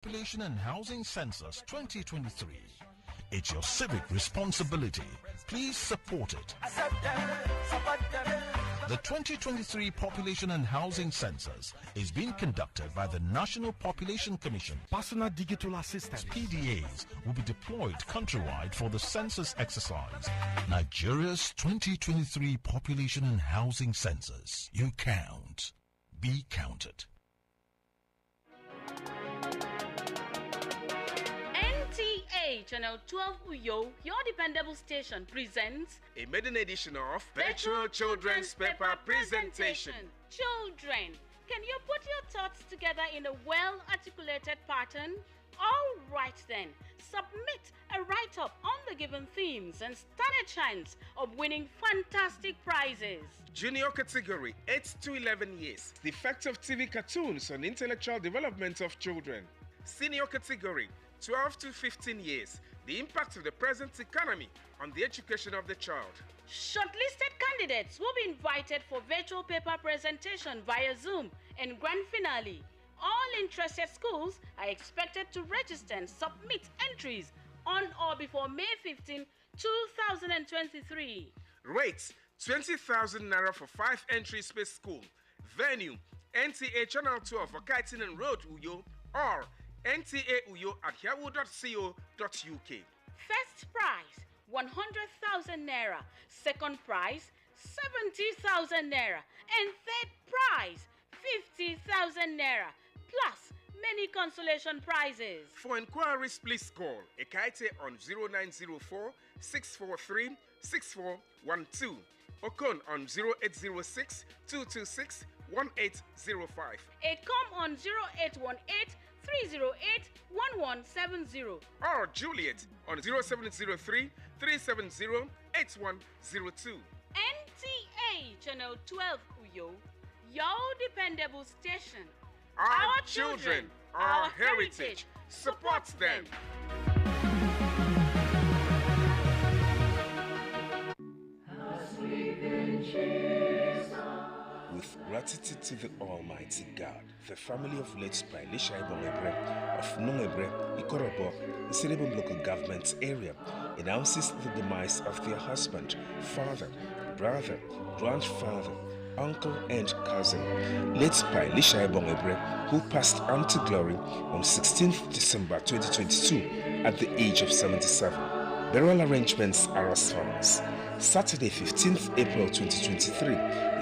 Population and Housing Census 2023. It's your civic responsibility. Please support it. The 2023 Population and Housing Census is being conducted by the National Population Commission. Personal digital assistants, PDAs, will be deployed countrywide for the census exercise. Nigeria's 2023 Population and Housing Census. You count. Be counted. NTA Channel 12 Uyo, your dependable station, presents a maiden edition of Virtual Children's Paper Presentation. Children, can you put your thoughts together in a well-articulated pattern? All right then, submit a write-up on the given themes and stand a chance of winning fantastic prizes. Junior category 8 to 11 years. The effect of TV cartoons on intellectual development of children. Senior category 12 to 15 years. The impact of the present economy on the education of the child. Shortlisted candidates will be invited for virtual paper presentation via Zoom and grand finale. All interested schools are expected to register and submit entries on or before May 15, 2023. Rates 20,000 naira for 5 entry space school. Venue NTA Channel 12 for Kaitinan Road, Uyo, or NTA Uyo at yahoo.co.uk. First prize 100,000 naira, second prize 70,000 naira, and third prize 50,000 naira, plus many consolation prizes. For inquiries, please call Ekaite on 0904 643 6412, Okon on 0806 226 1805. Ecom on 0818 308 1170. Or Juliet on 0703 370 8102. NTA Channel 12 Uyo, your dependable station. Our children, our heritage. Support them. With gratitude to the Almighty God, the family of late Elisha Ibongebre of Nungebre, Ikorobo, the Seribum local government area, announces the demise of their husband, father, brother, grandfather, uncle and cousin, late Elisha Ibongebre, who passed on to glory on 16th December 2022 at the age of 77. Burial arrangements are as follows. Saturday, 15th April 2023,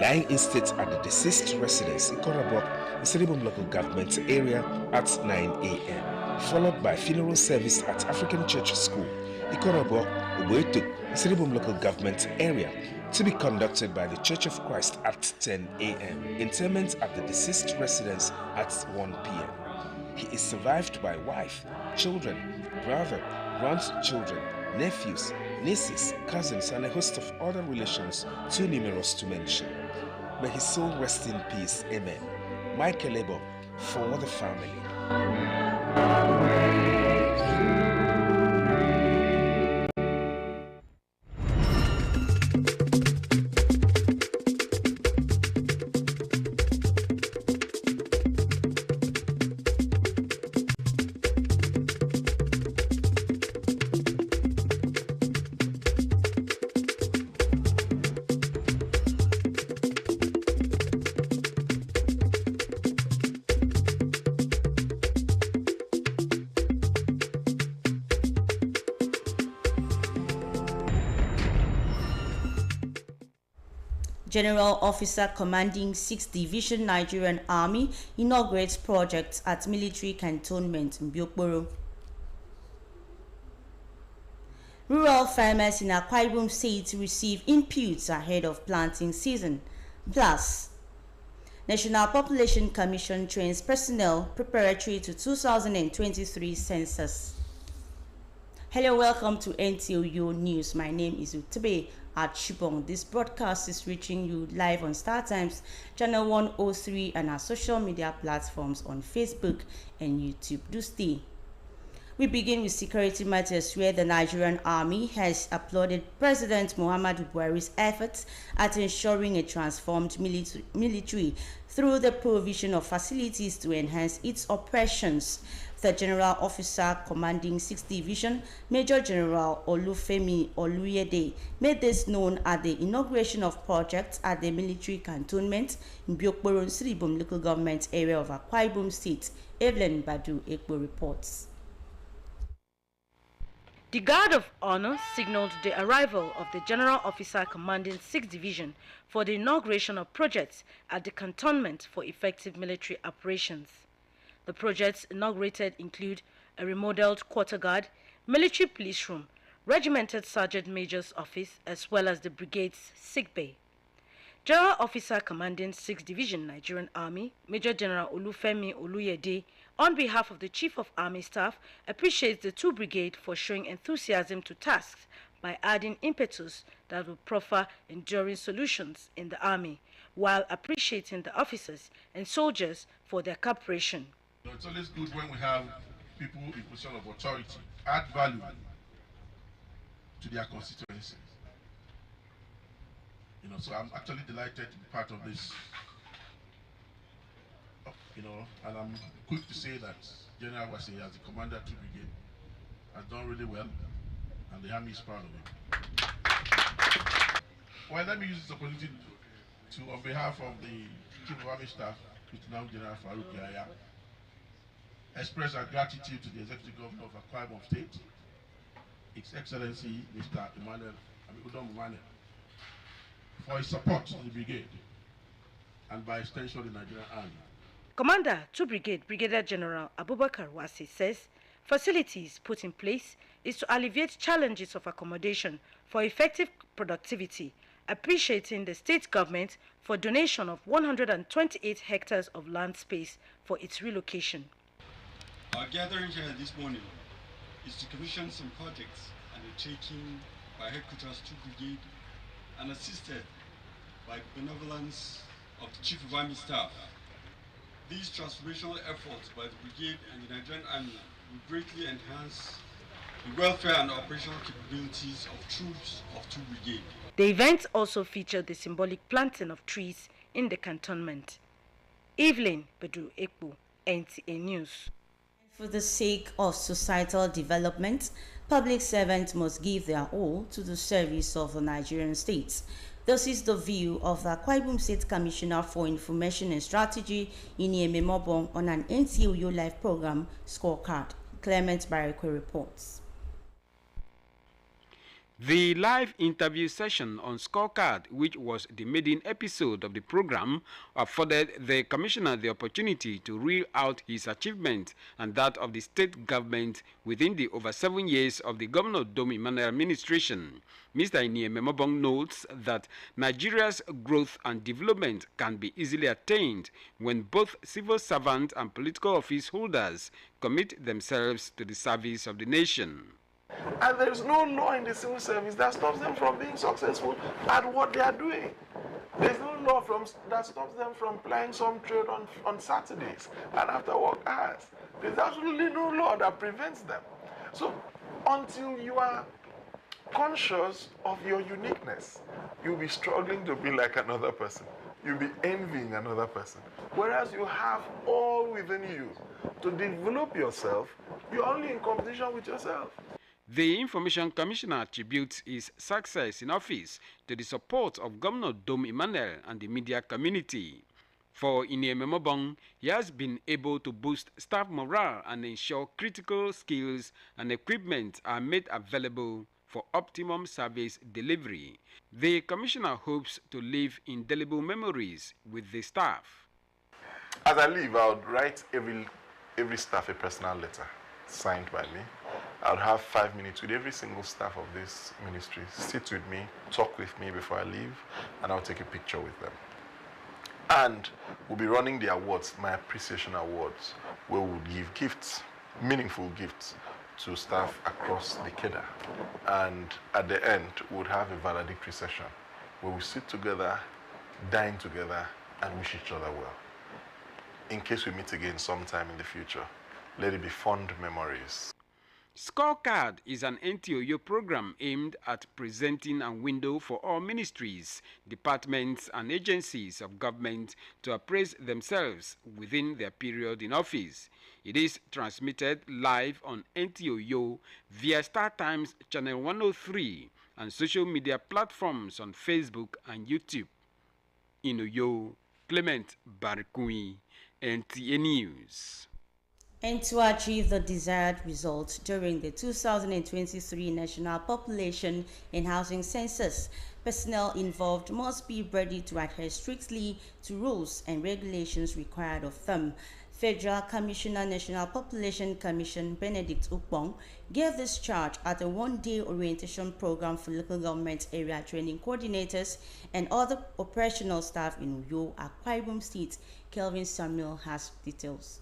lying in state at the deceased residence in Korabok, Seribum local government area at 9 a.m. Followed by funeral service at African Church School, Ikorabok, Uboetu, Seribum local government area, to be conducted by the Church of Christ at 10 a.m. Interment at the deceased residence at 1 p.m. He is survived by wife, children, brother, grandchildren, nephews, nieces, cousins, and a host of other relations too numerous to mention. May his soul rest in peace. Amen. Michael Ebo, for the family. General Officer Commanding 6th Division Nigerian Army inaugurates projects at military cantonment in Biokboro. Rural farmers in Akwa Ibom State receive inputs ahead of planting season. Plus, National Population Commission trains personnel preparatory to 2023 census. Hello, welcome to NTOU News. My name is Utebe Achibong. This broadcast is reaching you live on StarTimes, channel 103, and our social media platforms on Facebook and YouTube. Do stay. We begin with security matters, where the Nigerian Army has applauded President Muhammadu Buhari's efforts at ensuring a transformed military through the provision of facilities to enhance its operations. The General Officer commanding 6th Division, Major General Olufemi Oluyede, made this known at the inauguration of projects at the military cantonment in Biokboron Siribom local government area of Akwa Ibom State. Evelyn Badu Ekbo reports. The Guard of Honor signaled the arrival of the General Officer commanding 6th Division for the inauguration of projects at the cantonment for effective military operations. The projects inaugurated include a remodeled quarter guard, military police room, regimented sergeant major's office, as well as the brigade's sick bay. General Officer commanding 6th Division Nigerian Army, Major General Olufemi Oluyede, on behalf of the Chief of Army Staff, appreciates the 2 Brigade for showing enthusiasm to tasks by adding impetus that will proffer enduring solutions in the Army, while appreciating the officers and soldiers for their cooperation. It's always good when we have people in position of authority add value to their constituencies. So I'm actually delighted to be part of this. And I'm quick to say that General Wase, as the commander of 2 Brigade, has done really well, and the Army is proud of him. Well, let me use this opportunity to, on behalf of the Chief of Army Staff, Lieutenant General Farouk Yahya, express our gratitude to the Executive Governor of Akwa Ibom State, His Excellency Mr. Udom Emmanuel, for his support to the brigade and by extension the Nigerian Army. Commander 2 Brigade Brigadier General Abubakar Wase says facilities put in place is to alleviate challenges of accommodation for effective productivity, appreciating the state government for donation of 128 hectares of land space for its relocation. Our gathering here this morning is to commission some projects undertaken by Headquarters 2 Brigade and assisted by the benevolence of the Chief of Army Staff. These transformational efforts by the Brigade and the Nigerian Army will greatly enhance the welfare and operational capabilities of troops of 2 Brigade. The event also featured the symbolic planting of trees in the cantonment. Evelyn Badu Ekbo, NTA News. For the sake of societal development, public servants must give their all to the service of the Nigerian state. This is the view of the Akwa Ibom State Commissioner for Information and Strategy, Inie Mobong, on an NTUU Live program, Scorecard. Clement Barakwe reports. The live interview session on Scorecard, which was the maiden episode of the program, afforded the commissioner the opportunity to reel out his achievements and that of the state government within the over 7 years of the Governor Dom Emmanuel administration. Mr. Inie Memobong notes that Nigeria's growth and development can be easily attained when both civil servants and political office holders commit themselves to the service of the nation. And there is no law in the civil service that stops them from being successful at what they are doing. There is no law that stops them from plying some trade on Saturdays and after work hours. There is absolutely no law that prevents them. So until you are conscious of your uniqueness, you'll be struggling to be like another person. You'll be envying another person. Whereas you have all within you to develop yourself, you're only in competition with yourself. The Information Commissioner attributes his success in office to the support of Governor Dom Emmanuel and the media community. For Inie Memobong, he has been able to boost staff morale and ensure critical skills and equipment are made available for optimum service delivery. The Commissioner hopes to leave indelible memories with the staff. As I leave, I would write every staff a personal letter signed by me. I would have 5 minutes with every single staff of this ministry, sit with me, talk with me before I leave, and I'll take a picture with them. And we'll be running the awards, my appreciation awards, where we'll give gifts, meaningful gifts, to staff across the Keda. And at the end, we'll have a valedictory session where we sit together, dine together, and wish each other well. In case we meet again sometime in the future, let it be fond memories. Scorecard is an NTOYO program aimed at presenting a window for all ministries, departments and agencies of government to appraise themselves within their period in office. It is transmitted live on NTOYO via Star Times Channel 103 and social media platforms on Facebook and YouTube. In Uyo, Clement Barikui, NTA News. And to achieve the desired results during the 2023 National Population and Housing Census, personnel involved must be ready to adhere strictly to rules and regulations required of them. Federal Commissioner National Population Commission Benedict Ukpong gave this charge at a one-day orientation program for local government area training coordinators and other operational staff in Uyo, Akwa Ibom State. Kelvin Samuel has details.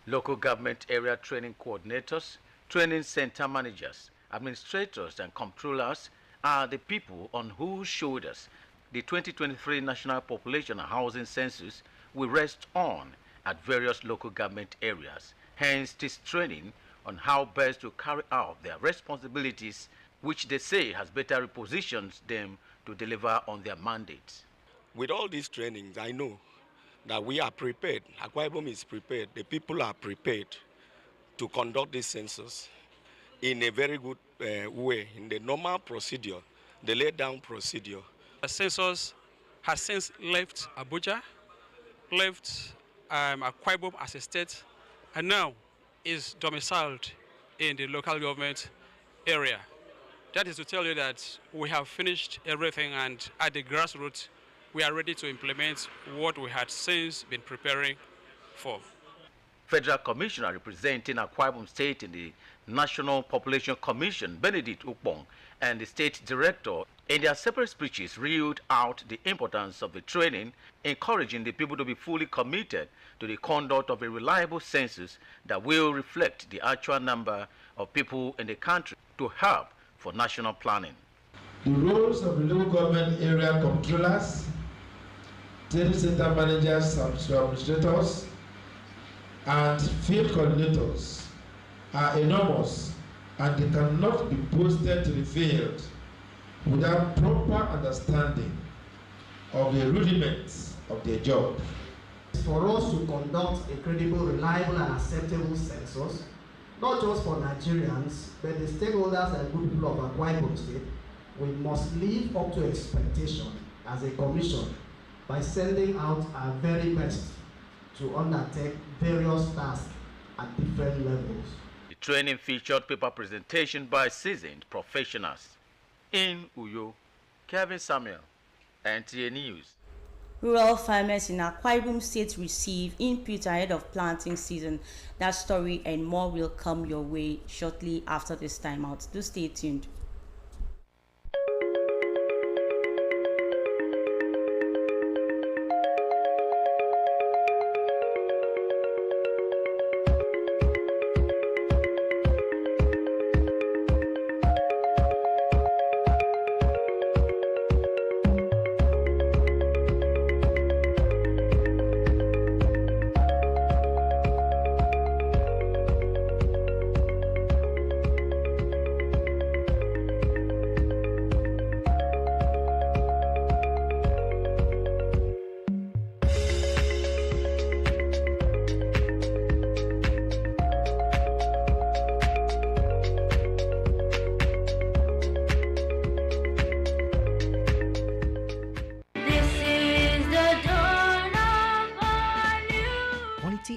Local government area training coordinators, training center managers, administrators and comptrollers are the people on whose shoulders the 2023 National Population and Housing Census will rest on at various local government areas. Hence, this training on how best to carry out their responsibilities, which they say has better repositioned them to deliver on their mandates. With all these trainings, I know that we are prepared. Akwa Ibom is prepared. The people are prepared to conduct this census in a very good way, in the normal procedure, the laid down procedure. The census has since left Abuja, left Akwa Ibom as a state, and now is domiciled in the local government area. That is to tell you that we have finished everything, and at the grassroots, we are ready to implement what we had since been preparing for. Federal Commissioner representing Akwa Ibom State in the National Population Commission, Benedict Ukpong, and the State Director, in their separate speeches, reeled out the importance of the training, encouraging the people to be fully committed to the conduct of a reliable census that will reflect the actual number of people in the country to help for national planning. The roles of the local government area comptrollers, training center managers, administrators, and field coordinators are enormous, and they cannot be posted to the field without proper understanding of the rudiments of their job. For us to conduct a credible, reliable, and acceptable census, not just for Nigerians, but the stakeholders and good people of Akwa Ibom State, we must live up to expectation as a commission by sending out our very best to undertake various tasks at different levels. The training featured paper presentation by seasoned professionals. In Uyo, Kevin Samuel, NTA News. Rural farmers in Akwa Ibom State receive input ahead of planting season. That story and more will come your way shortly after this time out. Do stay tuned.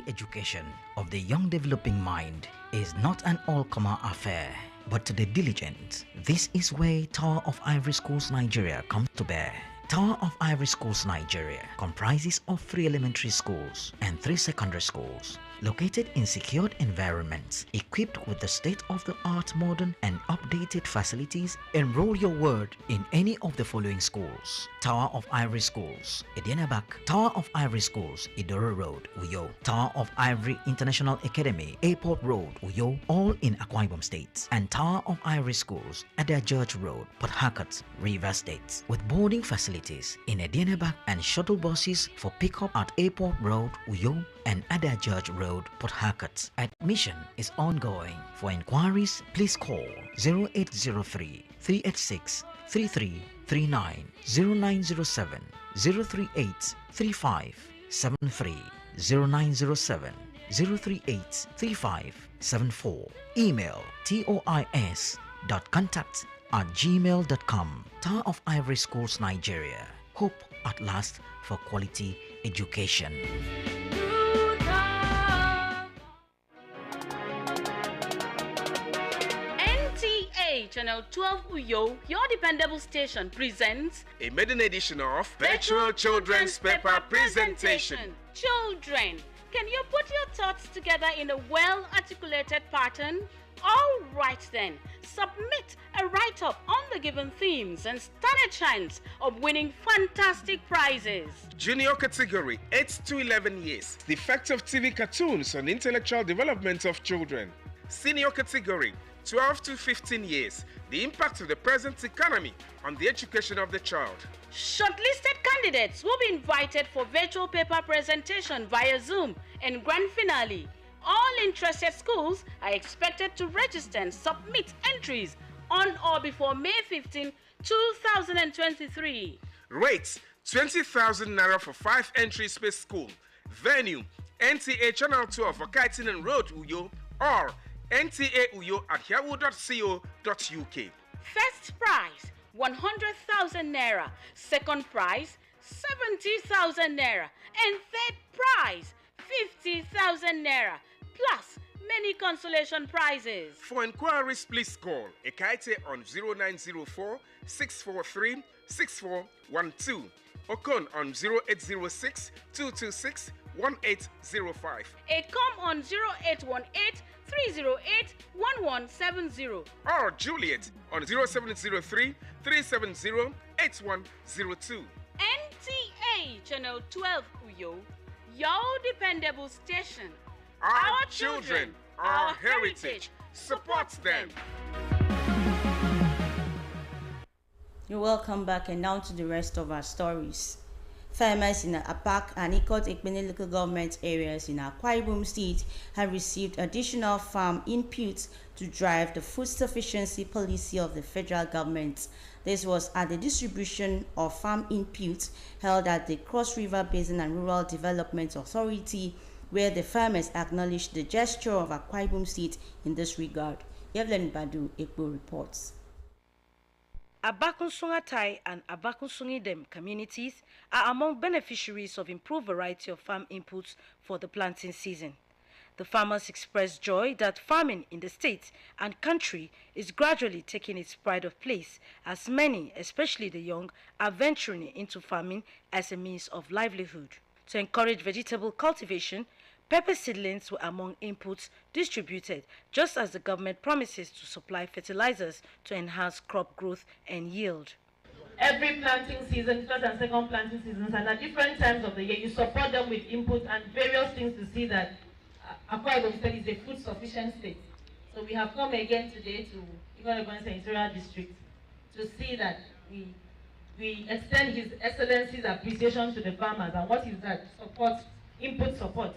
Education of the young developing mind is not an all-comer affair, but to the diligent. This is where Tower of Ivory Schools Nigeria comes to bear. Tower of Ivory Schools Nigeria comprises of 3 elementary schools and 3 secondary schools, located in secured environments, equipped with the state-of-the-art modern and updated facilities. Enroll your word in any of the following schools: Tower of Ivory Schools, Edienabak; Tower of Ivory Schools, Idoro Road, Uyo; Tower of Ivory International Academy, Airport Road, Uyo, all in Akwa Ibom State; and Tower of Ivory Schools, Ada George Road, Port Harcourt, Rivers State, with boarding facilities in Edienabak and shuttle buses for pickup at Airport Road, Uyo, and Ada George Road, Port Harcourt. Admission is ongoing. For inquiries, please call 0803 386 3339 0907 038 3573 0907 038 3574. Email tois.contact@gmail.com. Tower of Ivory Schools, Nigeria. Hope at last for quality education. NTA Channel 12 Uyo, your dependable station, presents a maiden edition of Virtual Children's Paper Presentation. Children, can you put your thoughts together in a well-articulated pattern? All right then, submit a write-up on the given themes and stand a chance of winning fantastic prizes. Junior category, 8 to 11 years. The effect of TV cartoons on intellectual development of children. Senior category, 12 to 15 years. The impact of the present economy on the education of the child. Shortlisted candidates will be invited for virtual paper presentation via Zoom and grand finale. All interested schools are expected to register and submit entries on or before May 15, 2023. Rates, 20,000 naira for 5 entries per school. Venue, NTA Channel 12 for Kaitinan Road, Uyo, or nta.uyo@yahoo.co.uk. First prize, 100,000 naira. Second prize, 70,000 naira. And third prize, 50,000 naira. Plus many consolation prizes. For inquiries, please call Ekaite on 0904 643 6412 or Kon on 0806 226 1805. Ecom on 0818 308 1170. Or Juliet on 0703 370 8102. NTA Channel 12 Uyo, your dependable station. Our children, our heritage. Support them. You're welcome back, and now to the rest of our stories. Farmers in Apak and Ikot Ekpene local government areas in Akwa Ibom State have received additional farm inputs to drive the food sufficiency policy of the federal government. This was at the distribution of farm inputs held at the Cross River Basin and Rural Development Authority, where the farmers acknowledged the gesture of Akwa Ibom State in this regard. Evelyn Badu Ekpo reports. Abakunsungatai and Abakunsungidem communities are among beneficiaries of improved variety of farm inputs for the planting season. The farmers expressed joy that farming in the state and country is gradually taking its pride of place, as many, especially the young, are venturing into farming as a means of livelihood. To encourage vegetable cultivation, pepper seedlings were among inputs distributed, just as the government promises to supply fertilizers to enhance crop growth and yield. Every planting season, first and second planting seasons, and at different times of the year, you support them with input and various things to see that Akwa Ibom State is a food sufficient state. So we have come again today to Ikot Ekpene Senatorial District to see that we extend His Excellency's appreciation to the farmers. And what is that? Support, input support.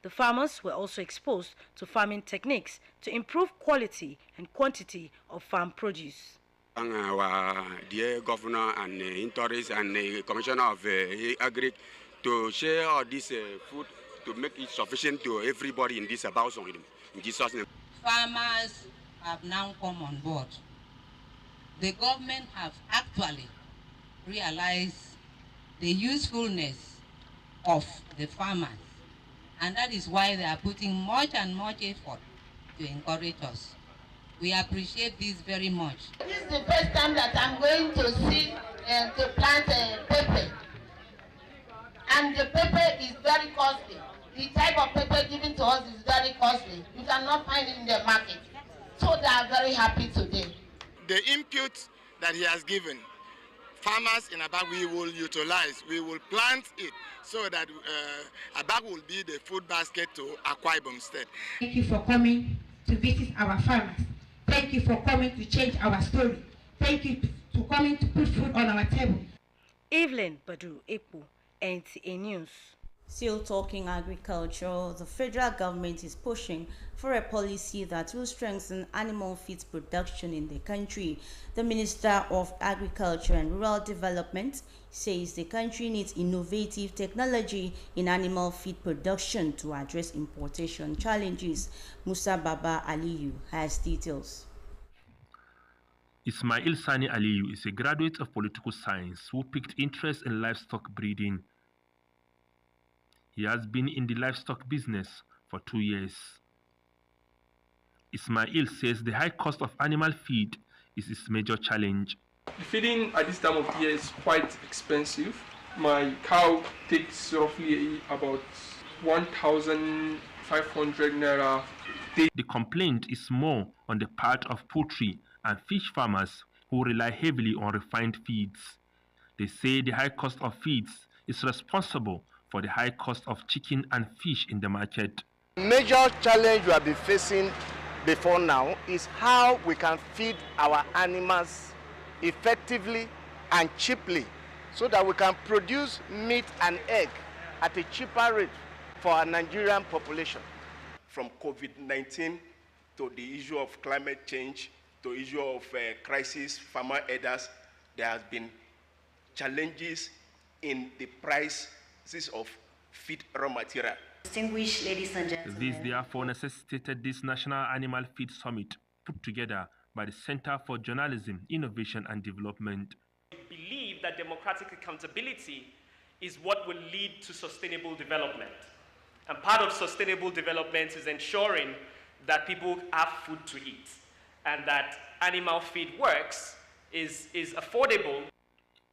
The farmers were also exposed to farming techniques to improve quality and quantity of farm produce. Our dear Governor and Intoris and Commissioner of Agri to share all this food to make it sufficient to everybody in this house. In Jesus' name. Farmers have now come on board. The government have actually realized the usefulness of the farmers, and that is why they are putting much and much effort to encourage us. We appreciate this very much. This is the first time that I'm going to see to plant pepper, and the pepper is very costly. The type of pepper given to us is very costly. You cannot find it in the market. So they are very happy today. The input that he has given, farmers in Abak, we will utilize, we will plant it so that Abak will be the food basket to Akwa Ibom State. Thank you for coming to visit our farmers. Thank you for coming to change our story. Thank you for coming to put food on our table. Evelyn Badu Ekpo, NTA News. Still talking agriculture, the federal government is pushing for a policy that will strengthen animal feed production in the country. The Minister of Agriculture and Rural Development says the country needs innovative technology in animal feed production to address importation challenges. Musa Baba Aliyu has details. Ismail Sani Aliyu is a graduate of political science who picked interest in livestock breeding. He has been in the livestock business for 2 years. Ismail says the high cost of animal feed is his major challenge. The feeding at this time of year is quite expensive. My cow takes roughly about 1,500 naira. The complaint is more on the part of poultry and fish farmers who rely heavily on refined feeds. They say the high cost of feeds is responsible for the high cost of chicken and fish in the market. Major challenge we have been facing before now is how we can feed our animals effectively and cheaply so that we can produce meat and egg at a cheaper rate for our Nigerian population. From COVID-19 to the issue of climate change to the issue of crisis, farmer headers, there has been challenges in the prices of feed raw material. Distinguished ladies and gentlemen. This therefore necessitated this National Animal Feed Summit put together by the Center for Journalism, Innovation and Development. We believe that democratic accountability is what will lead to sustainable development. And part of sustainable development is ensuring that people have food to eat and that animal feed works, is affordable.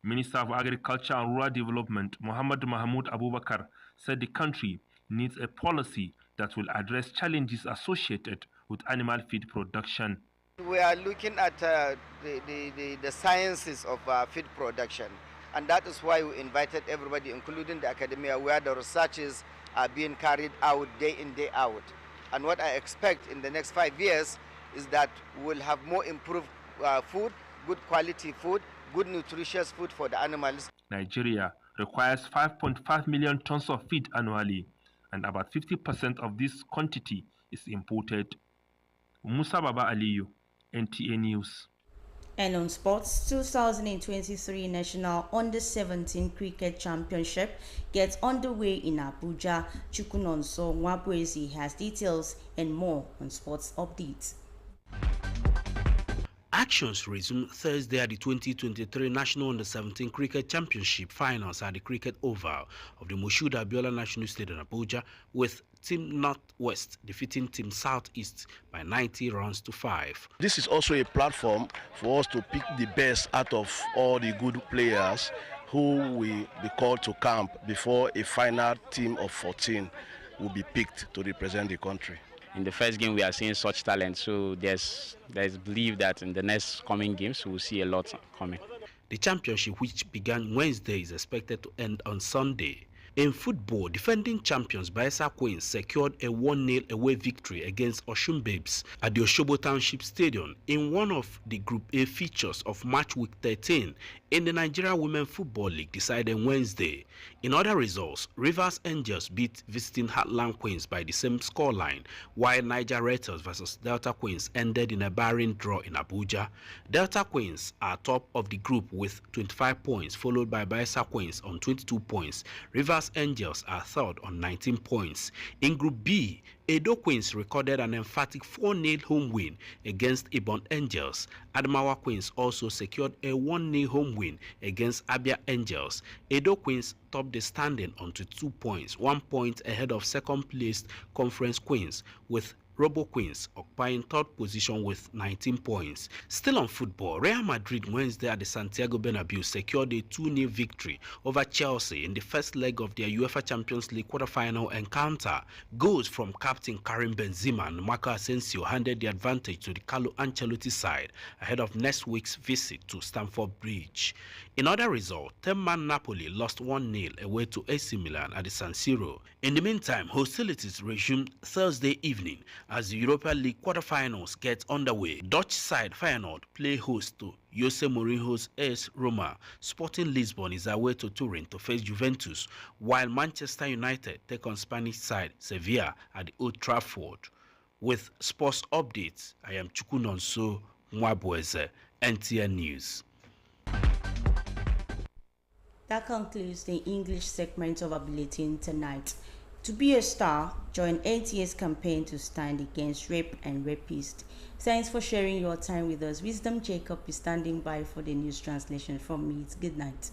Minister of Agriculture and Rural Development, Muhammad Mahmoud Abubakar, said the country needs a policy that will address challenges associated with animal feed production. We are looking at the sciences of feed production, and that is why we invited everybody, including the academia, where the researches are being carried out day in, day out. And what I expect in the next 5 years is that we'll have more improved food, good quality food, good nutritious food for the animals. Nigeria requires 5.5 million tons of feed annually, and about 50% of this quantity is imported. Musa Baba Aliyu, NTA News. And on sports, 2023 National Under-17 Cricket Championship gets underway in Abuja. Chukunonso Nwabwezi has details and more on sports updates. Actions resumed Thursday at the 2023 National Under-17 Cricket Championship finals at the Cricket Oval of the Moshood Abiola National Stadium in Abuja, with Team Northwest defeating Team Southeast by 90 runs to 5. This is also a platform for us to pick the best out of all the good players who will be called to camp before a final team of 14 will be picked to represent the country. In the first game, we are seeing such talent, so there's belief that in the next coming games, we'll see a lot coming. The championship, which began Wednesday, is expected to end on Sunday. In football, defending champions Bayelsa Queens secured a 1-0 away victory against Osun Babes at the Osogbo Township Stadium in one of the Group A features of Match Week 13 in the Nigeria Women Football League decided Wednesday. In other results, Rivers Angels beat visiting Heartland Queens by the same scoreline, while Niger Ratters vs Delta Queens ended in a barren draw in Abuja. Delta Queens are top of the group with 25 points, followed by Bayelsa Queens on 22 points. Rivers Angels are third on 19 points. In Group B, Edo Queens recorded an emphatic 4-0 home win against Ibon Angels. Adamawa Queens also secured a 1-0 home win against Abia Angels. Edo Queens topped the standing on 2 points, 1 point ahead of second-placed Conference Queens, with Robo Queens occupying third position with 19 points. Still on football, Real Madrid Wednesday at the Santiago Bernabeu secured a 2-0 victory over Chelsea in the first leg of their UEFA Champions League quarter-final encounter. Goals from captain Karim Benzema and Marco Asensio handed the advantage to the Carlo Ancelotti side ahead of next week's visit to Stamford Bridge. In other results, 10-man Napoli lost 1-0 away to AC Milan at the San Siro. In the meantime, hostilities resumed Thursday evening as the Europa League quarterfinals get underway. Dutch side Feyenoord play host to Jose Mourinho's AS Roma, Sporting Lisbon is away to Turin to face Juventus, while Manchester United take on Spanish side Sevilla at the Old Trafford. With sports updates, I am Chukunonso Mwabweze, NTN News. That concludes the English segment of our bulletin tonight. To be a star, join NTA's campaign to stand against rape and rapists. Thanks for sharing your time with us. Wisdom Jacob is standing by for the news translation from me. Good night.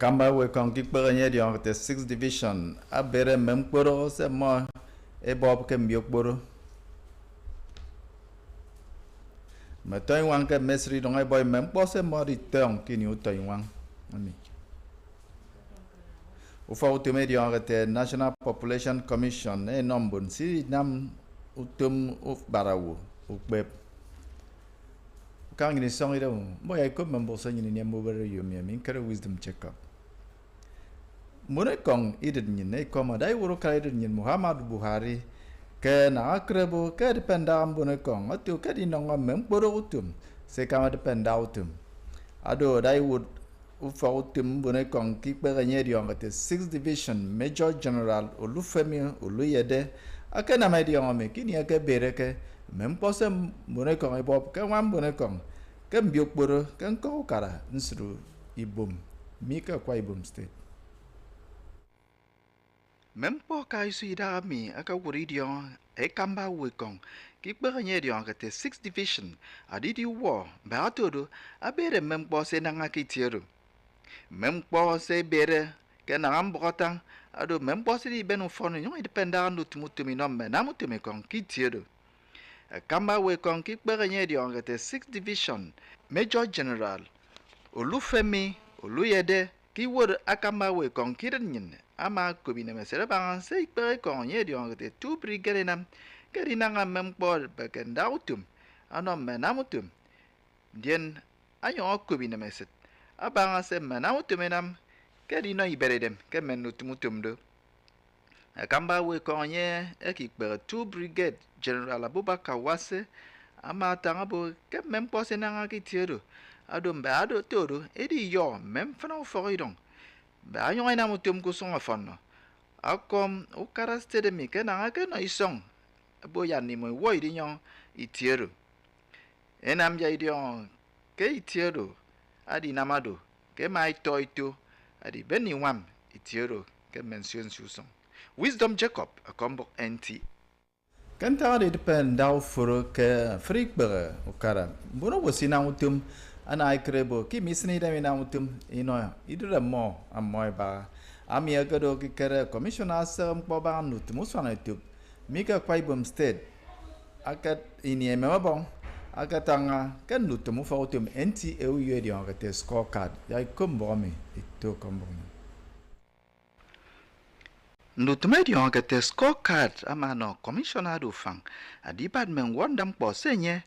Kamba we kon kikpere nye dion the 6th division abere memkporo se mo e bob ke mbiokporo metoy wan ke mesri don e boy mempo se mo return kini utoy wan ami ufa utome dion the National Population Commission e nombon si nam utum uf barawo ukbeb kang ni song ida mo ay ko membo se ni ne mo bere yumi min kare wisdom check up Mune kong idit nyine koma dai wuro kaidit nyin Muhammad Buhari ke na akrebo ke dependa mune kong atu ke di nonga memboro utum se kama dependa utum ado dai would ufa utum mune kong kikbere nye diong te 6th division Major General Olufemi Oluyede ake na mai diong me kini ake bere ke mempose mune kong ibop ke wan mune kong ke mbiokboro ke nko kara nsuru ibum mika kwa ibum state Mempo kai sui dami aka wuri dion e kamba wikong kikbere nye dion ke 6th division adidi wo ba atodo abere mempo se nanga kitieru mempo se bere ke na ambotang ado mempo se di benu fonu nyo dependa anu tumutumi nomme namutumi kong kitieru e kamba wikong kikbere nye dion ke 6th division Major General Olufemi Oluyede ki word akamba wikong kirenyin ama kobine mesere bang se ikpere kong ye diong te 2 brigade nam kerina nga mempo baken dautum ano menamutum dien ayo kobine meset abang se menamutum nam kerina iberedem ke menutumutum do akamba we kong ye ekikpere 2 brigade General Abubakar Wase ama tangabo ke mempo se nanga kitiedo ado mbe ado todo edi yo memfana uforidong ba yon ina mutum ko songa fanno akom o karaste de mi kana ke no isong bo ya ni mo wo iri nyon itieru enam ja idion ke itieru adi namado ke mai toito adi beni wam itieru ke mention susong Wisdom Jacob akombo NT kanta de dependa furo ke frikbere o kara bono wosina mutum ana ikrebo ki misni da mina mutum ino idura mo amoy ba ami agado ki kere commissioner asam po ba nut muswana tu mika kwaibum state akat ini emabong akatanga kan nut mu fa utum NTA uyedi on te scorecard ya kombo mi ito kombo nut medi on te scorecard amano commissioner do fang a department wondam po senye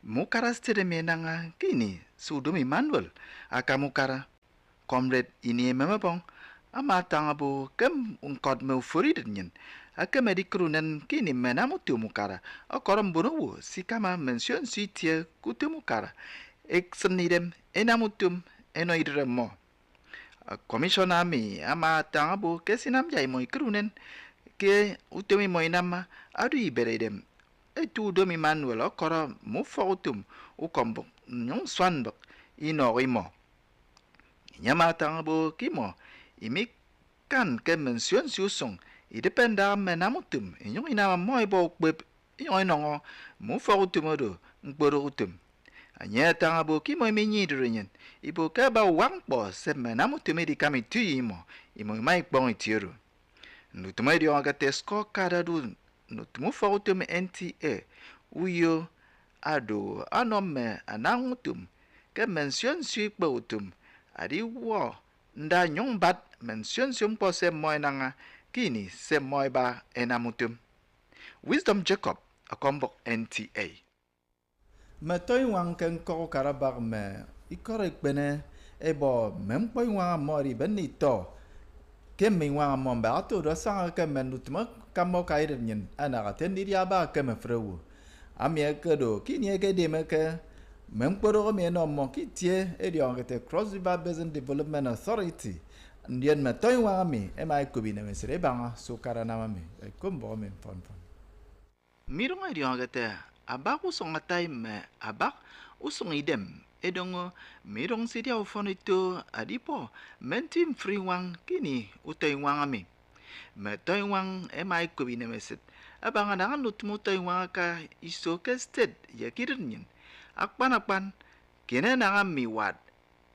mukara stere menanga kini Sudumi Manuel akamukara comrade ini memabong ama tangabu kem ungkot me furid nyen akamedi krunen kini menamutu mukara akoram bunuwu sikama mention sitie kutumukara ek senidem enamutum enoidremo commissioner mi ama tangabu kesinam jai moi krunen ke utumi moi nama adu iberedem etu domi Manuel akora mufotum ukombo nyong swanbak ino imo nyama tangbo kimo imik kan ke mention susong idependa menamutum nyong ina moy bo beb nyong nongo mu forutum do ngboro utum anya tangbo kimo minyi drenyen ibo ka ba wang bo se menamutum di kami tu imo mai bon itiru nutuma di on ka tesko kada du nutumu forutum NTA uyo ado anome anangutum ke mention si pautum adi wo nda nyongbat mention sumpo se moinanga kini se moiba enamutum Wisdom Jacob akombok NTA Matoy wang ken ko karabag me ikorek bene ebo mempoy wang mori benito kemi wang mon ba to do sang ke menutma kamo kairen yin ana ten dia ba ke me frewu amie ke do kini ke de me ke memporo me no mo kitie edion ke Cross River Basin Development Authority ndien matoy wang mi e mai ko bi ne mesre banga so karana me ko mbo me fon Mirong edion ke abak usong atay me abak usong idem edongo mirong sidia ufon itu adipo mentim free wang kini utay wang ami metoy wang emay kubine meset abang adangan utmutoy wang ka iso ke sted yakirin akpan kene nangam miwat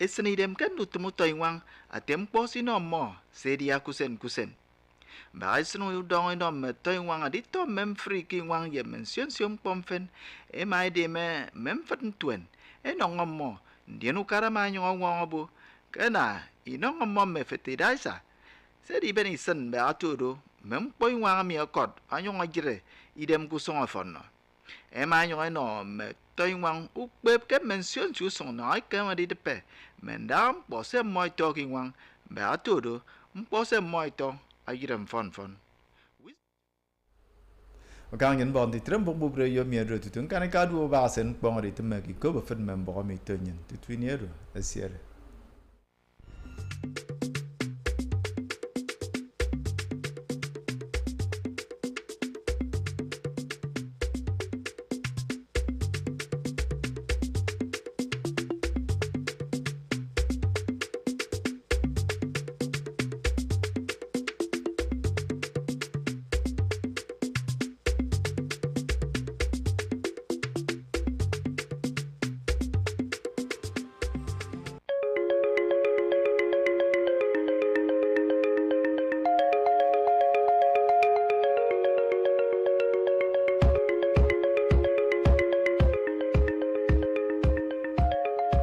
esenidem kan utmutoy wang atempo sinomo sedia kusen Bakal senu udang ino metoy wang adito mem free ki wang ye mention siom pomfen emai de me mem fatentuen enong mo dienu karama nyong wang abu kena inong mo me fetidaisa sedi benisen be atudo mem poy wang mi akot anyong ajire idem kusong afon emai nyong ino metoy wang ukbeb ke mention susong na ke madi depe mendam pose moy talking wang be atudo mpose moy to ayiram fon Gang yin bon di trem bong bubre yo mi ro tutun kan ka du ba sen bong ri tem ki ko ba fen mem bo mi tonyen tutwiniero asiere